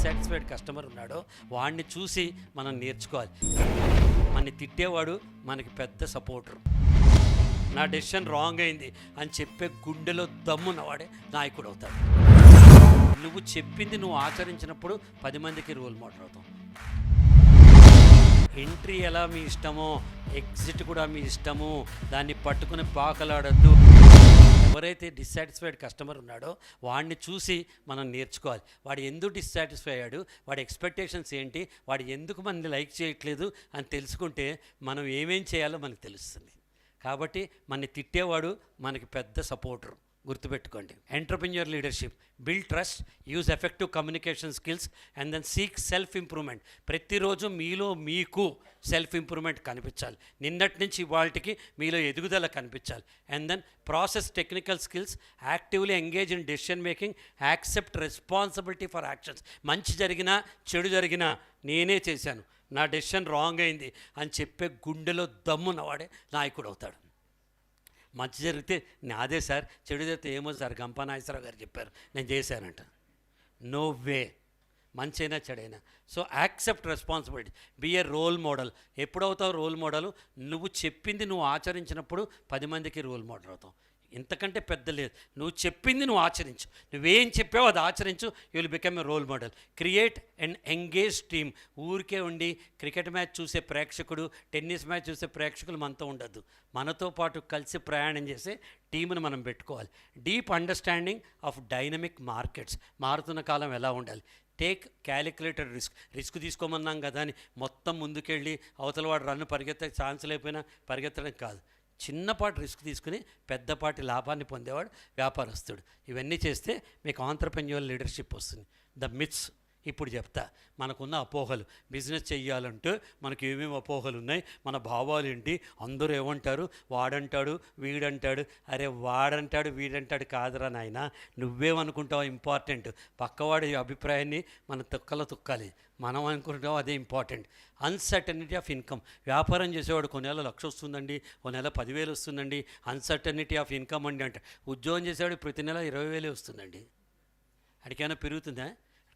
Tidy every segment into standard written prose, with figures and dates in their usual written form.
Dissatisfied customer ఉన్నాడో వాడిని చూసి మనం నేర్చుకోవాలి. మనని తిట్టేవాడు మనకి పెద్ద సపోర్టర్. నా డెసిషన్ రాంగ్ అయింది అని చెప్పే గుండెలో దమ్మున్నవాడే నాయకుడు అవుతాడు. నువ్వు చెప్పింది నువ్వు ఆచరించినప్పుడు 10 మందికి రోల్ మోడల్ అవుతావు. ఎంట్రీ ఎలా మీ ఇష్టమో ఎగ్జిట్ కూడా మీ ఇష్టము, దాన్ని పట్టుకుని పాకలాడద్దు. ఎవరైతే డిస్సాటిస్ఫైడ్ కస్టమర్ ఉన్నాడో వాడిని చూసి మనం నేర్చుకోవాలి. వాడు ఎందుకు డిస్సాటిస్ఫై అయ్యాడు, వాడి ఎక్స్పెక్టేషన్స్ ఏంటి, వాడు ఎందుకు మనల్ని లైక్ చేయట్లేదు అని తెలుసుకుంటే మనం ఏమేం చేయాలో మనకు తెలుస్తుంది. కాబట్టి మనని తిట్టేవాడు మనకి పెద్ద సపోర్టర్. గుర్తుపెట్టుకోండి. Entrepreneur leadership, build trust, use effective communication skills and then seek self improvement. ప్రతిరోజు మీలో మీకు సెల్ఫ్ ఇంప్రూవ్మెంట్ కనిపించాలి. నిన్నటి నుంచి ఇవాళకి మీలో ఎదుగుదల కనిపించాలి. And then process technical skills, actively engage in decision making, accept responsibility for actions. మంచి జరిగినా చెడు జరిగినా నేనే చేశాను, నా డెసిషన్ రాంగ్ అయింది అని చెప్పే గుండెలో దమ్మున్నవాడే నాయకుడు అవుతాడు. మంచి జరిగితే నాదే సార్, చెడు జరిగితే ఏమో సార్ గంపా నాగేశ్వరరావు గారు చెప్పారు నేను చేశానంట. No way. మంచి అయినా చెడైనా. So accept responsibility, be a role model. ఎప్పుడవుతావు రోల్ మోడల్? నువ్వు చెప్పింది నువ్వు ఆచరించినప్పుడు 10 మందికి రోల్ మోడల్ అవుతావు. ఇంతకంటే పెద్ద లేదు. నువ్వు చెప్పింది నువ్వు ఆచరించు, నువ్వేం చెప్పావో అది ఆచరించు, you will become a role model. Create and engage team. ఊరికే ఉండి క్రికెట్ మ్యాచ్ చూసే ప్రేక్షకుడు, టెన్నిస్ మ్యాచ్ చూసే ప్రేక్షకులు మనతో ఉండద్దు. మనతో పాటు కలిసి ప్రయాణం చేసే టీమును మనం పెట్టుకోవాలి. Deep understanding of dynamic markets. మారుతున్న కాలం ఎలా ఉండాలి. టేక్ క్యాలిక్యులేటెడ్ రిస్క్ తీసుకోమన్నాం కదా అని మొత్తం ముందుకెళ్ళి అవతల వాడు రన్ను పరిగెత్తే ఛాన్స్ లేకపోయినా పరిగెత్తడం కాదు. చిన్నపాటి రిస్క్ తీసుకుని పెద్దపాటి లాభాన్ని పొందేవాడు వ్యాపారస్తుడు. ఇవన్నీ చేస్తే మీకు ఆంత్రప్రెన్యూర్ లీడర్షిప్ వస్తుంది. ద మిత్స్ ఇప్పుడు చెప్తా. మనకున్న అపోహలు. బిజినెస్ చెయ్యాలంటే మనకి ఏమేమి అపోహలు ఉన్నాయి, మన భావాలు ఏంటి, అందరూ ఏమంటారు, వాడంటాడు వీడంటాడు. అరే వాడంటాడు వీడంటాడు కాదురా నాయన, నువ్వేమనుకుంటావు ఇంపార్టెంట్. పక్కవాడి అభిప్రాయాన్ని మన తొక్కలో తొక్కాలి, మనం అనుకుంటాం అదే ఇంపార్టెంట్. Uncertainty of income. వ్యాపారం చేసేవాడు కొన్ని నెల 1,00,000 వస్తుందండి, కొన్ని నెల 10,000 వస్తుందండి. అన్సర్టనిటీ ఆఫ్ ఇన్కమ్ అండి అంటే ఉద్యోగం చేసేవాడు ప్రతి నెల 20,000 వస్తుందండి. అడికైనా పెరుగుతుందా?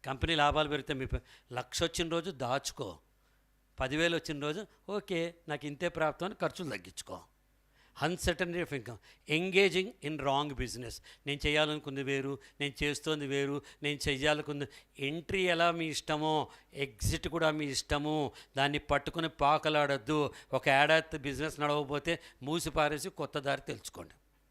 కంపెనీ లాభాలు పెరిగితే మీ 1,00,000 వచ్చిన రోజు దాచుకో, 10,000 వచ్చిన రోజు ఓకే నాకు ఇంతే ప్రాప్తం అని ఖర్చులు తగ్గించుకో. Uncertainty of income. Engaging in wrong business. నేను చేయాలనుకుంది వేరు, నేను చేస్తోంది వేరు, నేను చెయ్యాలనుకుంది. ఎంట్రీ ఎలా మీ ఇష్టమో ఎగ్జిట్ కూడా మీ ఇష్టము, దాన్ని పట్టుకుని పాకలాడద్దు. ఒక ఏడాది బిజినెస్ నడవకపోతే మూసి పారేసి కొత్త దారి తెలుసుకోండి.